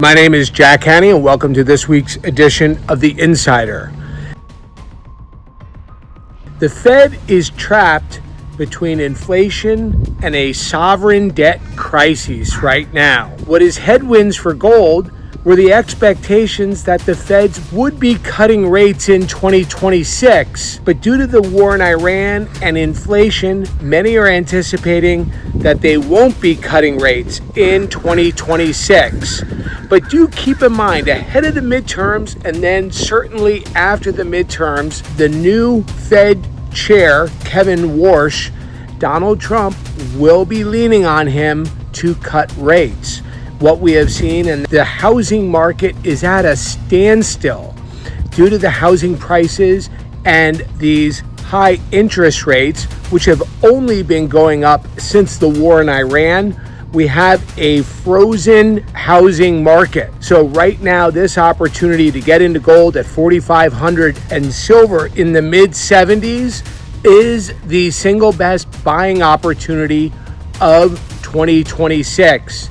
My name is Jack Hanny, and welcome to this week's edition of The Insider. The Fed is trapped between inflation and a sovereign debt crisis right now. What is headwinds for gold were the expectations that the Feds would be cutting rates in 2026. But due to the war in Iran and inflation, many are anticipating that they won't be cutting rates in 2026. But do keep in mind, ahead of the midterms and then certainly after the midterms, the new Fed chair, Kevin Warsh, Donald Trump will be leaning on him to cut rates. What we have seen, and the housing market is at a standstill due to the housing prices and these high interest rates, which have only been going up since the war in Iran. We have a frozen housing market. So right now, this opportunity to get into gold at $4,500 and silver in the mid 70s is the single best buying opportunity of 2026.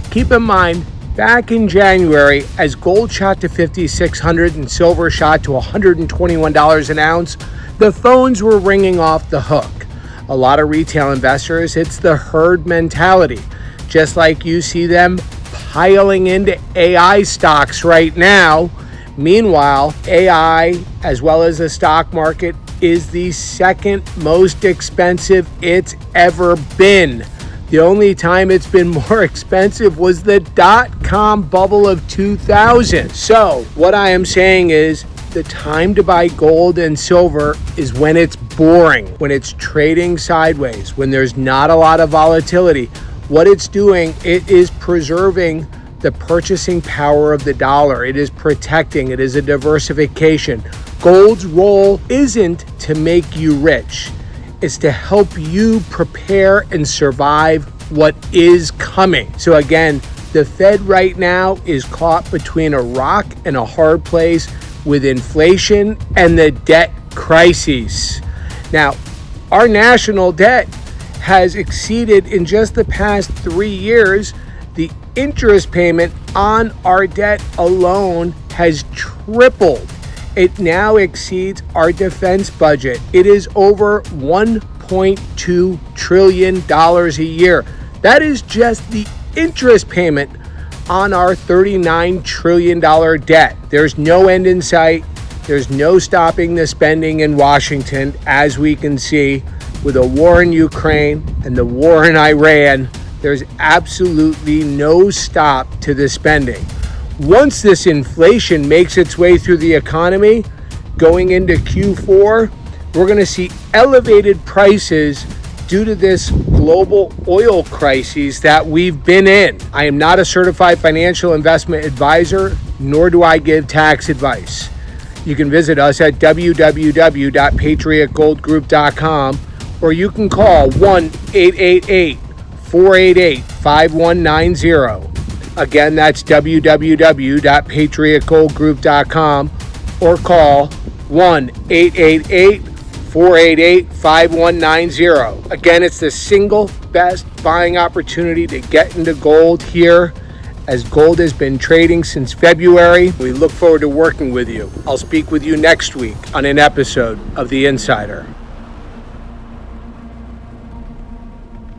Keep in mind, back in January, as gold shot to $5,600 and silver shot to $121 an ounce, the phones were ringing off the hook. A lot of retail investors, it's the herd mentality. Just like you see them piling into AI stocks right now. Meanwhile, AI, as well as the stock market, is the second most expensive it's ever been. The only time it's been more expensive was the dot-com bubble of 2000. So what I am saying is the time to buy gold and silver is when it's boring, when it's trading sideways, when there's not a lot of volatility. What it's doing, it is preserving the purchasing power of the dollar. It is protecting, it is a diversification. Gold's role isn't to make you rich. It's to help you prepare and survive what is coming. So again, the Fed right now is caught between a rock and a hard place with inflation and the debt crisis. Now, our national debt has exceeded, in just the past 3 years, the interest payment on our debt alone has tripled. It now exceeds our defense budget. It is over $1.2 trillion a year. That is just the interest payment on our $39 trillion debt. There's no end in sight. There's no stopping the spending in Washington, as we can see with a war in Ukraine and the war in Iran. There's absolutely no stop to the spending. Once this inflation makes its way through the economy, going into Q4, we're going to see elevated prices due to this global oil crisis that we've been in. I am not a certified financial investment advisor, nor do I give tax advice. You can visit us at www.patriotgoldgroup.com, or you can call 1-888-488-5190. Again, that's www.patriotgoldgroup.com, or call 1-888-488-5190. Again, it's the single best buying opportunity to get into gold here, as gold has been trading since February. We look forward to working with you. I'll speak with you next week on an episode of The Insider.